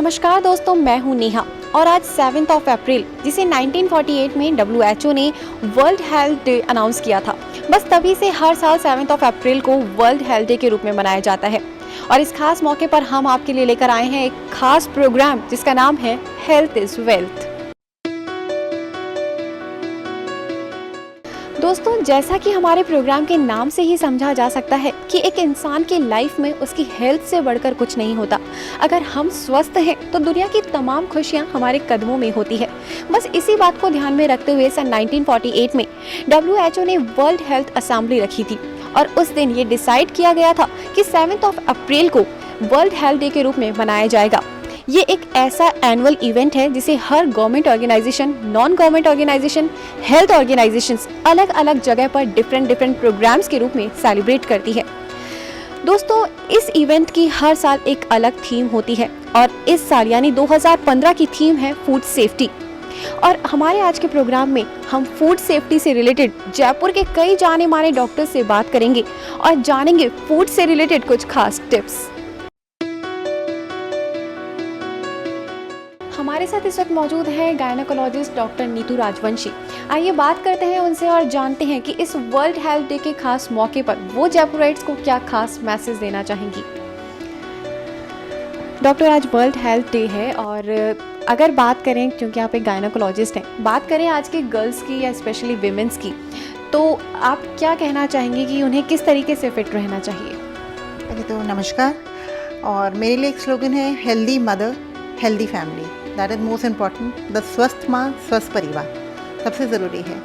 नमस्कार दोस्तों, मैं हूं नेहा और आज 7 अप्रैल जिसे 1948 में WHO ने वर्ल्ड हेल्थ डे अनाउंस किया था। बस तभी से हर साल 7 अप्रैल को वर्ल्ड हेल्थ डे के रूप में मनाया जाता है। और इस खास मौके पर हम आपके लिए लेकर आए हैं एक खास प्रोग्राम जिसका नाम है हेल्थ इज वेल्थ। दोस्तों, जैसा कि हमारे प्रोग्राम के नाम से ही समझा जा सकता है कि एक इंसान की लाइफ में उसकी हेल्थ से बढ़कर कुछ नहीं होता। अगर हम स्वस्थ हैं तो दुनिया की तमाम खुशियां हमारे कदमों में होती है। बस इसी बात को ध्यान में रखते हुए सन 1948 में WHO ने वर्ल्ड हेल्थ असेंबली रखी थी और उस दिन ये डिसाइड किया गया था कि 7 अप्रैल को वर्ल्ड हेल्थ डे के रूप में मनाया जाएगा। ये एक ऐसा एनुअल इवेंट है जिसे हर government organisation, non government organisation, health organisations अलग अलग जगह पर डिफरेंट प्रोग्राम्स के रूप में सेलिब्रेट करती है। दोस्तों, इस इवेंट की हर साल एक अलग थीम होती है और इस साल यानी 2015 की थीम है फूड सेफ्टी। और हमारे आज के प्रोग्राम में हम फूड सेफ्टी से रिलेटेड जयपुर के कई जाने माने डॉक्टर से बात करेंगे और जानेंगे फूड से रिलेटेड कुछ खास टिप्स। हमारे साथ इस वक्त मौजूद है गायनेकोलॉजिस्ट डॉक्टर नीतू राजवंशी। आइए बात करते हैं उनसे और जानते हैं कि इस वर्ल्ड हेल्थ डे के खास मौके पर वो जयपुराइट्स को क्या खास मैसेज देना चाहेंगी। डॉक्टर, आज वर्ल्ड हेल्थ डे है और अगर बात करें, क्योंकि आप एक गायनेकोलॉजिस्ट हैं, बात करें आज के गर्ल्स की या स्पेशली विमेंस की, तो आप क्या कहना चाहेंगे कि उन्हें किस तरीके से फिट रहना चाहिए? पहले तो नमस्कार। और मेरे लिए एक स्लोगन है healthy mother healthy family, that is most important. The स्वस्थ माँ स्वस्थ परिवार सबसे ज़रूरी है।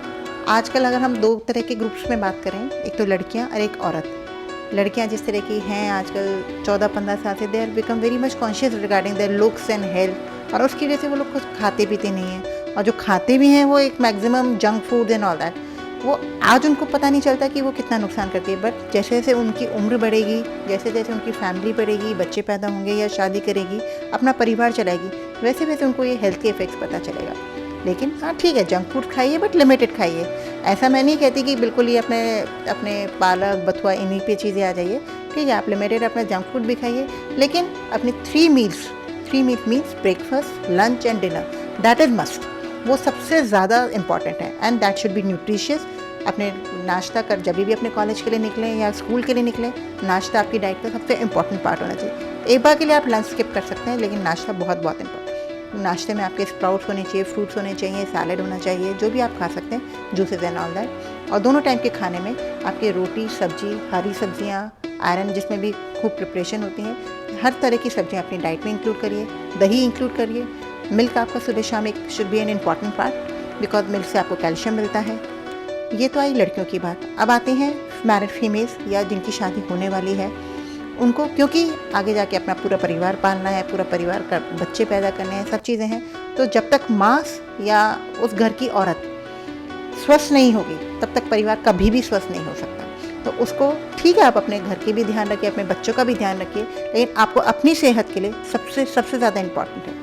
आजकल अगर हम दो तरह के ग्रुप्स में बात करें, एक तो लड़कियाँ और एक औरत। लड़कियाँ जिस तरह की हैं आजकल 14-15 साल से, they are become very much conscious regarding their looks and health, और उसकी वजह से वो लोग कुछ खाते पीते नहीं हैं, और जो खाते भी हैं वो एक maximum junk food and all that. वो आज उनको पता नहीं चलता कि वो कितना नुकसान करती है, बट जैसे जैसे उनकी उम्र बढ़ेगी, जैसे जैसे उनकी फैमिली बढ़ेगी, बच्चे पैदा होंगे या शादी करेगी, अपना परिवार चलाएगी, वैसे वैसे उनको ये हेल्थ के इफेक्ट्स पता चलेगा। लेकिन हाँ ठीक है, जंक फूड खाइए बट लिमिटेड खाइए। ऐसा मैं नहीं कहती कि बिल्कुल ही अपने अपने पालक बथुआ इन्हीं पे चीज़ें आ जाइए। ठीक है, आप लिमिटेड अपना जंक फूड भी खाइए, लेकिन अपने 3 meals means breakfast, lunch and dinner, that is must. वो सबसे ज़्यादा इंपॉर्टेंट है and that should be nutritious. अपने नाश्ता कर जब भी अपने कॉलेज के लिए निकलें या स्कूल के लिए निकलें, नाश्ता आपकी डाइट का सबसे इंपॉर्टेंट पार्ट होना चाहिए। एक बार के लिए आप लंच स्किप कर सकते हैं, लेकिन नाश्ता बहुत इंपॉर्टेंट। नाश्ते में आपके स्प्राउट्स होने चाहिए, फ्रूट्स होने चाहिए, सैलड होना चाहिए, जो भी आप खा सकते हैं, जूसेस एंड ऑल दैट। और दोनों टाइम के खाने में आपकी रोटी, सब्जी, हरी सब्जियाँ, आयरन जिसमें भी खूब प्रिपरेशन होती हैं, हर तरह की सब्जियाँ अपनी डाइट में इंक्लूड करिए। दही इंक्लूड करिए। मिल्क आपका सुबह शाम एक should be an important part, because milk से आपको कैल्शियम मिलता है। ये तो आई लड़कियों की बात। अब आते हैं मैरिड फीमेल्स या जिनकी शादी होने वाली है, उनको क्योंकि आगे जाके अपना पूरा परिवार पालना है, पूरा परिवार का बच्चे पैदा करने हैं, सब चीज़ें हैं। तो जब तक माँ या उस घर की औरत स्वस्थ नहीं होगी, तब तक परिवार कभी भी स्वस्थ नहीं हो सकता। तो उसको ठीक है, आप अपने घर की भी ध्यान रखिए, अपने बच्चों का भी ध्यान रखिए, लेकिन आपको अपनी सेहत के लिए सबसे ज़्यादा इम्पॉर्टेंट है।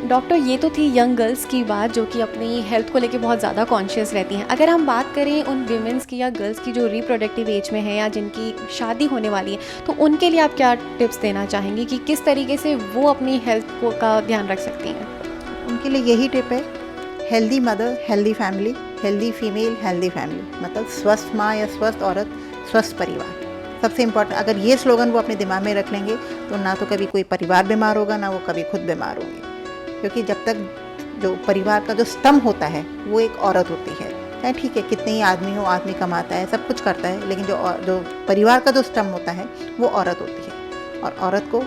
डॉक्टर, ये तो थी यंग गर्ल्स की बात जो कि अपनी हेल्थ को लेके बहुत ज़्यादा कॉन्शियस रहती हैं। अगर हम बात करें उन विमेंस की या गर्ल्स की जो रिप्रोडक्टिव एज में है या जिनकी शादी होने वाली है, तो उनके लिए आप क्या टिप्स देना चाहेंगी कि किस तरीके से वो अपनी हेल्थ को का ध्यान रख सकती हैं? उनके लिए यही टिप है, healthy mother healthy family, healthy female healthy family, मतलब स्वस्थ माँ या स्वस्थ औरत स्वस्थ परिवार सबसे इम्पॉर्टेंट। अगर ये स्लोगन वो अपने दिमाग में रख लेंगे तो ना तो कभी कोई परिवार बीमार होगा, ना वो कभी खुद बीमार होंगे। क्योंकि जब तक जो परिवार का जो स्तंभ होता है वो एक औरत होती है, चाहे ठीक है कितने ही आदमी हो, आदमी कमाता है, सब कुछ करता है, लेकिन जो परिवार का जो स्तंभ होता है वो औरत होती है। और औरत को,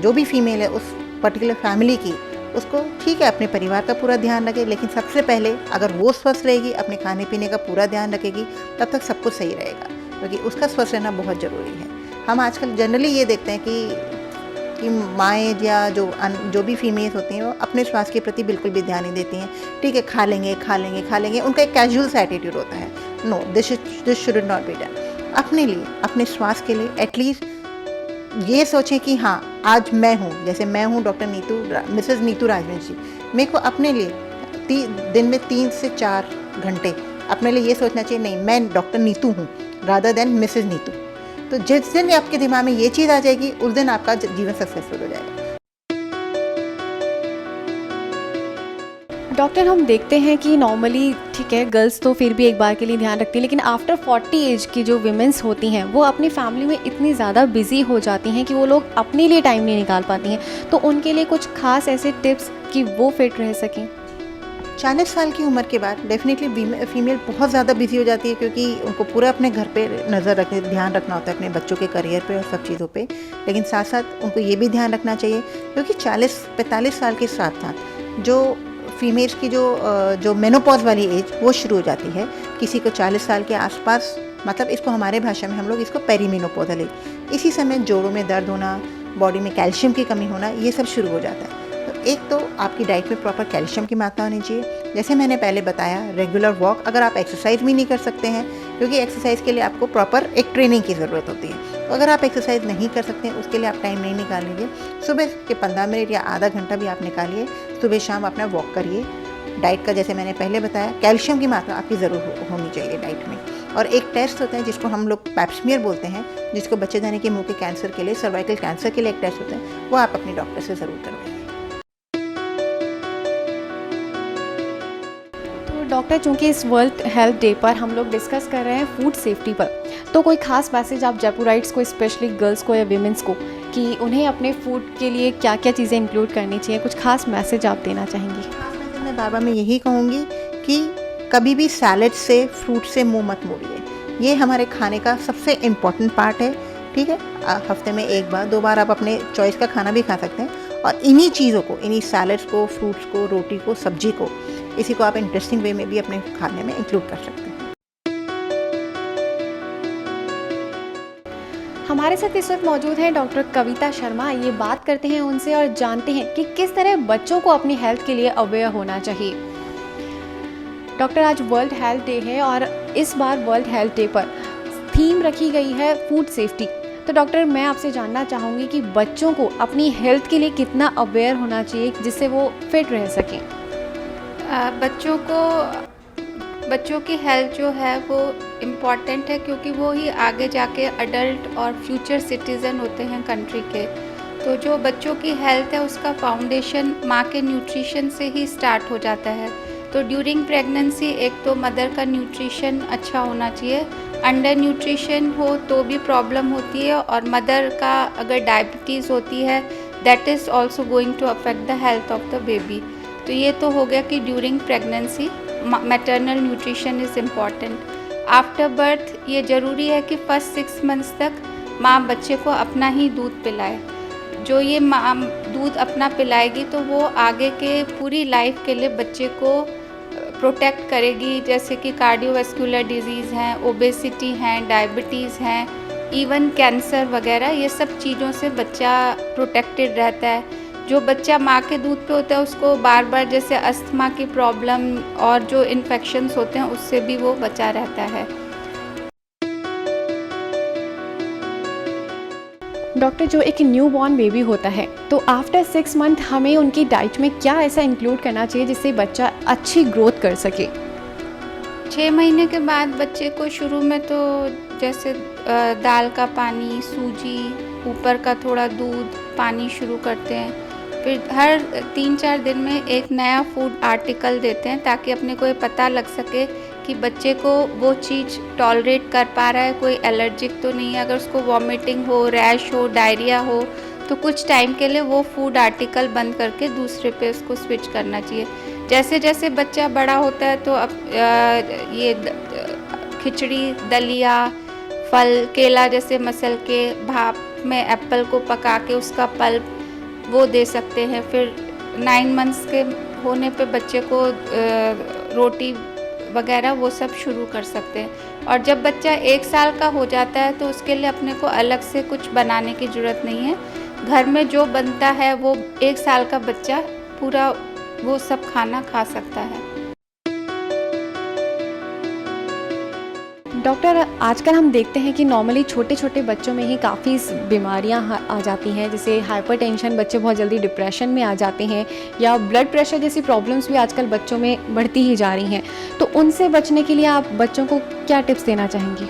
जो भी फीमेल है उस पर्टिकुलर फैमिली की, उसको ठीक है अपने परिवार का पूरा ध्यान रखे, लेकिन सबसे पहले अगर वो स्वस्थ रहेगी, अपने खाने पीने का पूरा ध्यान रखेगी, तब तक सब कुछ सही रहेगा, क्योंकि उसका स्वस्थ रहना बहुत ज़रूरी है। हम आजकल जनरली ये देखते हैं कि माएँ या जो भी फीमेल्स होती हैं वो अपने स्वास्थ्य के प्रति बिल्कुल भी ध्यान नहीं देती हैं। ठीक है, खा लेंगे, उनका एक कैजुअल सा एटीट्यूड होता है। No, this should not be done. अपने लिए, अपने स्वास्थ्य के लिए एटलीस्ट ये सोचें कि हाँ, आज मैं हूँ, जैसे मैं हूँ डॉक्टर मिसेज़ नीतू राजवंशी, मेरे को अपने लिए दिन में 3 से 4 घंटे अपने लिए ये सोचना चाहिए, नहीं मैं डॉक्टर नीतू हूँ रादर देन मिसेज़ नीतू। तो जिस दिन आपके दिमाग में ये चीज़ आ जाएगी, उस दिन आपका जीवन सक्सेसफुल हो जाएगा। डॉक्टर, हम देखते हैं कि नॉर्मली ठीक है, गर्ल्स तो फिर भी एक बार के लिए ध्यान रखती हैं, लेकिन आफ्टर 40 एज की जो विमेंस होती हैं वो अपनी फैमिली में इतनी ज़्यादा बिजी हो जाती हैं कि वो लोग अपने लिए टाइम नहीं निकाल पाती हैं। तो उनके लिए कुछ खास ऐसे टिप्स कि वो फिट रह सकें? 40 साल की उम्र के बाद डेफिनेटली फीमेल बहुत ज़्यादा बिजी हो जाती है, क्योंकि उनको पूरा अपने घर पे ध्यान रखना होता है, अपने बच्चों के करियर पे और सब चीज़ों पे। लेकिन साथ साथ उनको ये भी ध्यान रखना चाहिए, क्योंकि 40-45 साल के साथ साथ जो फीमेल्स की जो मेनोपॉज वाली एज वो शुरू हो जाती है। किसी को 40 साल के आसपास, मतलब इसको हमारे भाषा में हम लोग इसको पेरीमेनोपॉजल एज, इसी समय जोड़ों में दर्द होना, बॉडी में कैल्शियम की कमी होना, ये सब शुरू हो जाता है। तो एक तो आपकी डाइट में प्रॉपर कैल्शियम की मात्रा होनी चाहिए। जैसे मैंने पहले बताया, रेगुलर वॉक, अगर आप एक्सरसाइज भी नहीं कर सकते हैं, क्योंकि एक्सरसाइज के लिए आपको प्रॉपर एक ट्रेनिंग की ज़रूरत होती है, तो अगर आप एक्सरसाइज नहीं कर सकते हैं, उसके लिए आप टाइम नहीं निकाल लीजिए। सुबह के 15 मिनट या आधा घंटा भी आप निकालिए, सुबह शाम अपना वॉक करिए। डाइट का जैसे मैंने पहले बताया, कैल्शियम की मात्रा आपकी ज़रूर होनी चाहिए डाइट में। और एक टेस्ट होता है जिसको हम लोग पैप्समियर बोलते हैं, जिसको बच्चे दाने के मुंह के कैंसर के लिए, सर्वाइकल कैंसर के लिए एक टेस्ट होता है, वो आप अपने डॉक्टर से ज़रूर करवाइए। डॉक्टर, चूंकि इस वर्ल्ड हेल्थ डे पर हम लोग डिस्कस कर रहे हैं फूड सेफ्टी पर, तो कोई खास मैसेज आप जयपुराइट्स को, स्पेशली गर्ल्स को या विमेंस को, कि उन्हें अपने फूड के लिए क्या क्या चीज़ें इंक्लूड करनी चाहिए, कुछ खास मैसेज आप देना चाहेंगी? खास मैसेज मैं बार बार मैं यही कहूँगी कि कभी भी सैलेड से, फ्रूट से मुंह मत मोड़िए। ये हमारे खाने का सबसे इम्पॉर्टेंट पार्ट है, ठीक है। हफ्ते में एक बार 2 बार आप अपने चॉइस का खाना भी खा सकते हैं, और इन्हीं चीज़ों को, इन्हीं सैलेड्स को, फ्रूट्स को, रोटी को, सब्जी को, इसी को आप इंटरेस्टिंग वे में भी अपने खाने में इंक्लूड कर सकते हैं। हमारे साथ इस वक्त मौजूद हैं डॉक्टर कविता शर्मा। ये बात करते हैं उनसे और जानते हैं कि किस तरह बच्चों को अपनी हेल्थ के लिए अवेयर होना चाहिए। डॉक्टर, आज वर्ल्ड हेल्थ डे है और इस बार वर्ल्ड हेल्थ डे पर थीम रखी गई है फूड सेफ्टी। तो डॉक्टर, मैं आपसे जानना चाहूँगी कि बच्चों को अपनी हेल्थ के लिए कितना अवेयर होना चाहिए जिससे वो फिट रह सकें? बच्चों की हेल्थ जो है वो इम्पॉर्टेंट है, क्योंकि वो ही आगे जाके अडल्ट और फ्यूचर सिटीज़न होते हैं कंट्री के। तो जो बच्चों की हेल्थ है उसका फाउंडेशन माँ के न्यूट्रिशन से ही स्टार्ट हो जाता है। तो ड्यूरिंग प्रेगनेंसी एक तो मदर का न्यूट्रिशन अच्छा होना चाहिए। अंडर न्यूट्रिशन हो तो भी प्रॉब्लम होती है, और मदर का अगर डायबिटीज़ होती है, that is also going to affect the health of the baby. तो ये तो हो गया कि during pregnancy maternal nutrition is important. After birth ये ज़रूरी है कि फर्स्ट 6 मंथ्स तक माँ बच्चे को अपना ही दूध पिलाए। जो ये माँ दूध अपना पिलाएगी तो वो आगे के पूरी लाइफ के लिए बच्चे को प्रोटेक्ट करेगी, जैसे कि कार्डियोवैस्कुलर डिजीज़ हैं, ओबेसिटी हैं, डायबिटीज़ हैं, इवन कैंसर वगैरह, ये सब चीज़ों से बच्चा प्रोटेक्टेड रहता है। जो बच्चा माँ के दूध पे होता है उसको बार बार जैसे अस्थमा की प्रॉब्लम और जो इन्फेक्शंस होते हैं उससे भी वो बचा रहता है। डॉक्टर, जो एक न्यूबॉर्न बेबी होता है तो आफ्टर 6 मंथ हमें उनकी डाइट में क्या ऐसा इंक्लूड करना चाहिए जिससे बच्चा अच्छी ग्रोथ कर सके? 6 महीने के बाद बच्चे को शुरू में तो जैसे दाल का पानी, सूजी, ऊपर का थोड़ा दूध, पानी शुरू करते हैं। फिर हर 3-4 दिन में एक नया फूड आर्टिकल देते हैं, ताकि अपने को ये पता लग सके कि बच्चे को वो चीज़ टॉलरेट कर पा रहा है, कोई एलर्जिक तो नहीं है। अगर उसको वॉमिटिंग हो, रैश हो, डायरिया हो, तो कुछ टाइम के लिए वो फूड आर्टिकल बंद करके दूसरे पे उसको स्विच करना चाहिए। जैसे जैसे बच्चा बड़ा होता है तो अब ये खिचड़ी, दलिया, फल, केला जैसे मसल के, भाप में एप्पल को पका के उसका पल्प वो दे सकते हैं। फिर 9 मंथ्स के होने पे बच्चे को रोटी वगैरह वो सब शुरू कर सकते हैं। और जब बच्चा 1 साल का हो जाता है तो उसके लिए अपने को अलग से कुछ बनाने की ज़रूरत नहीं है। घर में जो बनता है वो 1 साल का बच्चा पूरा वो सब खाना खा सकता है। डॉक्टर, आजकल हम देखते हैं कि नॉर्मली छोटे छोटे बच्चों में ही काफ़ी बीमारियां आ जाती हैं, जैसे हाइपरटेंशन, बच्चे बहुत जल्दी डिप्रेशन में आ जाते हैं, या ब्लड प्रेशर जैसी प्रॉब्लम्स भी आजकल बच्चों में बढ़ती ही जा रही हैं। तो उनसे बचने के लिए आप बच्चों को क्या टिप्स देना चाहेंगी?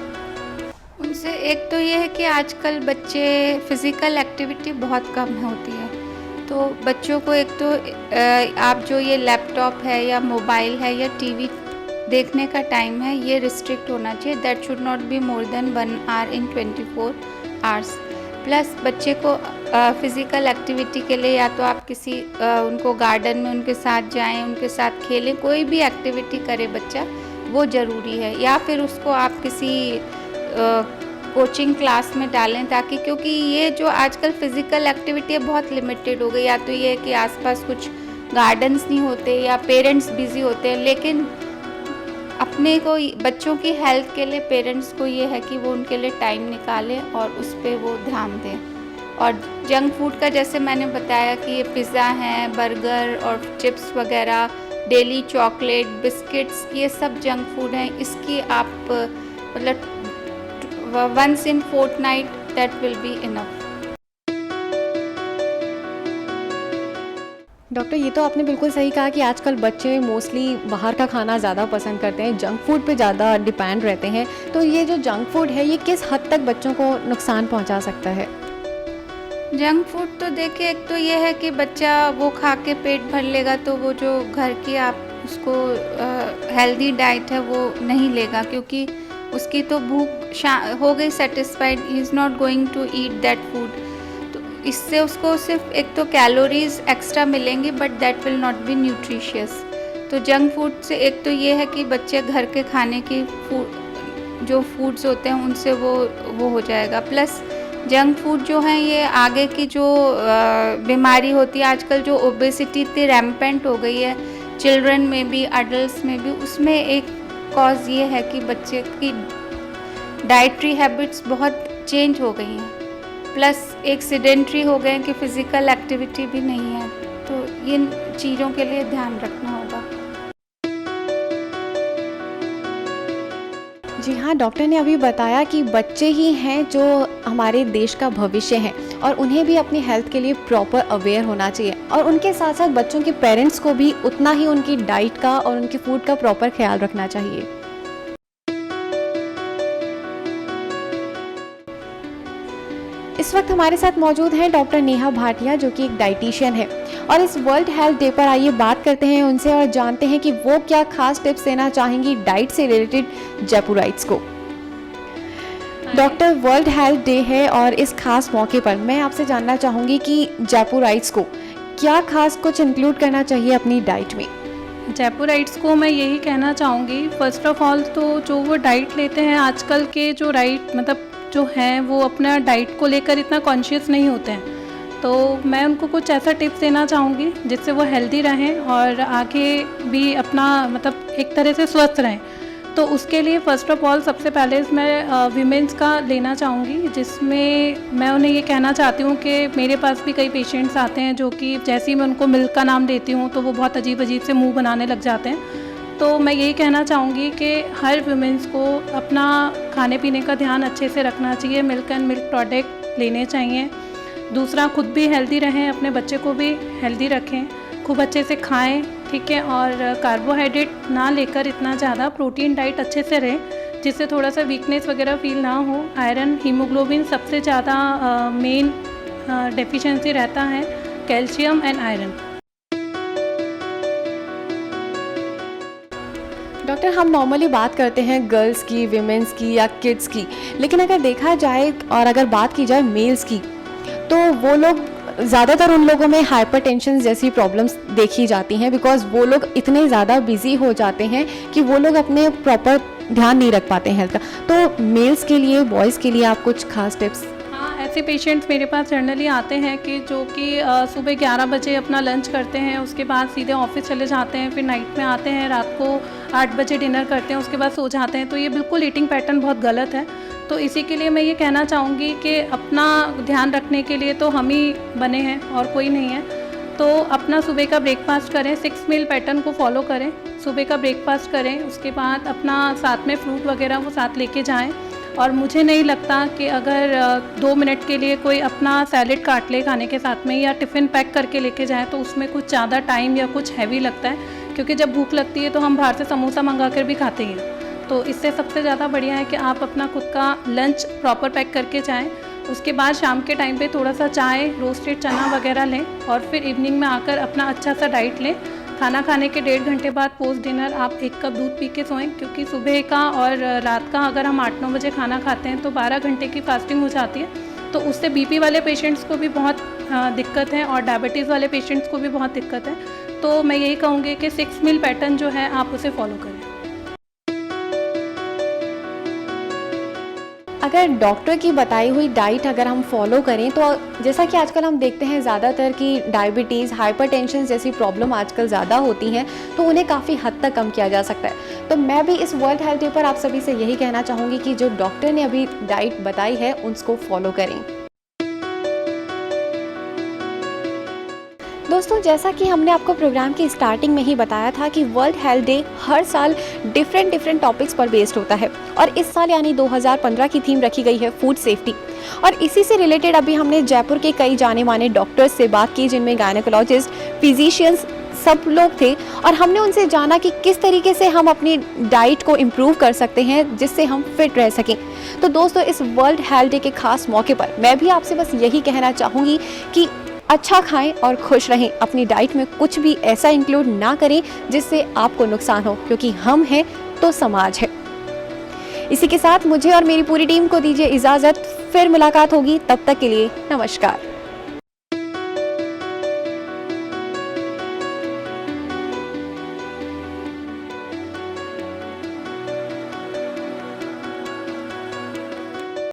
उनसे एक तो ये है कि आजकल बच्चे फिज़िकल एक्टिविटी बहुत कम होती है, तो बच्चों को एक तो आप जो ये लैपटॉप है या मोबाइल है या टीवी देखने का टाइम है, ये रिस्ट्रिक्ट होना चाहिए। That should not be more than 1 hour in 24 hours. Plus बच्चे को फिज़िकल एक्टिविटी के लिए या तो आप किसी उनको गार्डन में उनके साथ जाएं, उनके साथ खेलें, कोई भी एक्टिविटी करे बच्चा, वो ज़रूरी है। या फिर उसको आप किसी कोचिंग क्लास में डालें, ताकि क्योंकि ये जो आजकल फ़िज़िकल एक्टिविटी है बहुत लिमिटेड हो गई। या तो ये है कि आसपास कुछ गार्डन्स नहीं होते या पेरेंट्स बिज़ी होते हैं, लेकिन अपने को बच्चों की हेल्थ के लिए पेरेंट्स को ये है कि वो उनके लिए टाइम निकालें और उस पे वो ध्यान दें। और जंक फूड का जैसे मैंने बताया कि ये पिज़्ज़ा हैं, बर्गर और चिप्स वगैरह, डेली चॉकलेट, बिस्किट्स, ये सब जंक फूड हैं। इसकी आप मतलब once in fortnight that will be enough. Doctor, ये तो आपने बिल्कुल सही कहा कि आजकल बच्चे मोस्टली बाहर का खाना ज़्यादा पसंद करते हैं, जंक फूड पे ज़्यादा डिपेंड रहते हैं। तो ये जो जंक फूड है, ये किस हद तक बच्चों को नुकसान पहुंचा सकता है? जंक फूड तो देखिए, एक तो ये है कि बच्चा वो खा के पेट भर लेगा, तो वो जो घर की आप उसको हेल्दी डाइट है वो नहीं लेगा, क्योंकि उसकी तो भूख हो गई satisfied, he is not going to eat that food. तो इससे उसको सिर्फ एक तो कैलोरीज एक्स्ट्रा मिलेंगी, but that will not be nutritious. तो जंक फूड से एक तो ये है कि बच्चे घर के खाने की जो फूड्स होते हैं उनसे वो हो जाएगा। प्लस जंक फूड जो है, ये आगे की जो बीमारी होती है आजकल, जो ओबेसिटी इतनी रैम्पेंट हो गई है चिल्ड्रन में भी, अडल्ट में भी, उसमें एक कॉज ये है कि बच्चे की डाइटरी हैबिट्स बहुत चेंज हो गई हैं। प्लस एक सेडेंट्री हो गए हैं कि फ़िज़िकल एक्टिविटी भी नहीं है। तो इन चीज़ों के लिए ध्यान रखना होगा। जी हाँ, डॉक्टर ने अभी बताया कि बच्चे ही हैं जो हमारे देश का भविष्य हैं, और उन्हें भी अपनी हेल्थ के लिए प्रॉपर अवेयर होना चाहिए, और उनके साथ साथ बच्चों के पेरेंट्स को भी उतना ही उनकी डाइट का और उनके फूड का प्रॉपर ख्याल रखना चाहिए। इस वक्त हमारे साथ मौजूद हैं डॉक्टर नेहा भाटिया, जो कि एक डाइटिशियन है, और इस वर्ल्ड हेल्थ डे पर आइए बात करते हैं उनसे और जानते हैं कि वो क्या खास टिप्स देना चाहेंगी डाइट से रिलेटेड जयपुराइट्स को। डॉक्टर, वर्ल्ड हेल्थ डे है और इस खास मौके पर मैं आपसे जानना चाहूँगी कि जयपुराइट्स को क्या खास कुछ इंक्लूड करना चाहिए अपनी डाइट में? जयपुराइट्स को मैं यही कहना चाहूँगी, फर्स्ट ऑफ ऑल तो जो वो डाइट लेते हैं आजकल के जो मतलब जो हैं वो अपना डाइट को लेकर इतना कॉन्शियस नहीं होते हैं। तो मैं उनको कुछ ऐसा टिप्स देना चाहूँगी जिससे वो हेल्दी रहें और आगे भी अपना मतलब एक तरह से स्वस्थ रहें। तो उसके लिए फ़र्स्ट ऑफ ऑल सबसे पहले मैं वीमेंस का लेना चाहूँगी, जिसमें मैं उन्हें ये कहना चाहती हूँ कि मेरे पास भी कई पेशेंट्स आते हैं जो कि जैसे ही मैं उनको मिल्क का नाम देती हूँ तो वो बहुत अजीब अजीब से मुँह बनाने लग जाते हैं। तो मैं यही कहना चाहूँगी कि हर वुमेंस को अपना खाने पीने का ध्यान अच्छे से रखना चाहिए, मिल्क एंड मिल्क प्रोडक्ट लेने चाहिए। दूसरा, खुद भी हेल्दी रहें, अपने बच्चे को भी हेल्दी रखें, खूब अच्छे से खाएं, ठीक है, और कार्बोहाइड्रेट ना लेकर इतना ज़्यादा, प्रोटीन डाइट अच्छे से रहे जिससे थोड़ा सा वीकनेस वगैरह फील ना हो। आयरन, हीमोग्लोबिन सबसे ज़्यादा मेन डेफिशिएंसी रहता है, कैल्शियम एंड आयरन। डॉक्टर, हम नॉर्मली बात करते हैं गर्ल्स की, विमेंस की या किड्स की, लेकिन अगर देखा जाए और अगर बात की जाए मेल्स की, तो वो लोग ज़्यादातर उन लोगों में हाइपरटेंशन जैसी प्रॉब्लम्स देखी जाती हैं, बिकॉज वो लोग इतने ज़्यादा बिजी हो जाते हैं कि वो लोग अपने प्रॉपर ध्यान नहीं रख पाते हैं हेल्थ का। तो मेल्स के लिए, बॉयज़ के लिए आप कुछ खास टिप्स? हाँ, ऐसे पेशेंट्स मेरे पास जनरली आते हैं कि जो कि सुबह 11 बजे अपना लंच करते हैं, उसके बाद सीधे ऑफिस चले जाते हैं, फिर नाइट में आते हैं, रात को 8 बजे डिनर करते हैं, उसके बाद सो जाते हैं। तो ये बिल्कुल ईटिंग पैटर्न बहुत गलत है। तो इसी के लिए मैं ये कहना चाहूँगी कि अपना ध्यान रखने के लिए तो हम ही बने हैं और कोई नहीं है। तो अपना सुबह का ब्रेकफास्ट करें, 6 मील पैटर्न को फॉलो करें, सुबह का ब्रेकफास्ट करें, उसके बाद अपना साथ में फ्रूट वगैरह वो साथ लेके जाएं। और मुझे नहीं लगता कि अगर 2 मिनट के लिए कोई अपना सैलेड काट ले खाने के साथ में या टिफ़िन पैक करके लेके जाए तो उसमें कुछ ज़्यादा टाइम या कुछ हैवी लगता है, क्योंकि जब भूख लगती है तो हम बाहर से समोसा मंगा कर भी खाते हैं। तो इससे सबसे ज़्यादा बढ़िया है कि आप अपना खुद का लंच प्रॉपर पैक करके जाएँ। उसके बाद शाम के टाइम पे थोड़ा सा चाय, रोस्टेड चना वगैरह लें और फिर इवनिंग में आकर अपना अच्छा सा डाइट लें। खाना खाने के 1.5 घंटे बाद पोस्ट डिनर आप 1 कप दूध पी के सोएं, क्योंकि सुबह का और रात का अगर हम 8-9 बजे खाना खाते हैं तो 12 घंटे की फास्टिंग हो जाती है। तो उससे बीपी वाले पेशेंट्स को भी बहुत दिक्कत है और डायबिटीज़ वाले पेशेंट्स को भी बहुत दिक्कत है। तो मैं यही कहूँगी कि 6 मील पैटर्न जो है आप उसे फॉलो करें। अगर डॉक्टर की बताई हुई डाइट अगर हम फॉलो करें तो जैसा कि आजकल हम देखते हैं ज़्यादातर कि डायबिटीज़, हाइपरटेंशन जैसी प्रॉब्लम आजकल ज़्यादा होती हैं, तो उन्हें काफ़ी हद तक कम किया जा सकता है। तो मैं भी इस वर्ल्ड हेल्थ डे पर आप सभी से यही कहना चाहूँगी कि जो डॉक्टर ने अभी डाइट बताई है उसको फॉलो करें। दोस्तों, जैसा कि हमने आपको प्रोग्राम की स्टार्टिंग में ही बताया था कि वर्ल्ड हेल्थ डे हर साल डिफरेंट टॉपिक्स पर बेस्ड होता है और इस साल यानी 2015 की थीम रखी गई है फूड सेफ्टी। और इसी से रिलेटेड अभी हमने जयपुर के कई जाने माने डॉक्टर्स से बात की, जिनमें गायनेकोलॉजिस्ट, फिजिशियंस सब लोग थे, और हमने उनसे जाना कि किस तरीके से हम अपनी डाइट को इम्प्रूव कर सकते हैं जिससे हम फिट रह सकें। तो दोस्तों, इस वर्ल्ड हेल्थ डे के खास मौके पर मैं भी आपसे बस यही कहना चाहूँगी कि अच्छा खाएं और खुश रहें। अपनी डाइट में कुछ भी ऐसा इंक्लूड ना करें जिससे आपको नुकसान हो, क्योंकि हम हैं तो समाज है। इसी के साथ मुझे और मेरी पूरी टीम को दीजिए इजाज़त। फिर मुलाकात होगी, तब तक के लिए नमस्कार।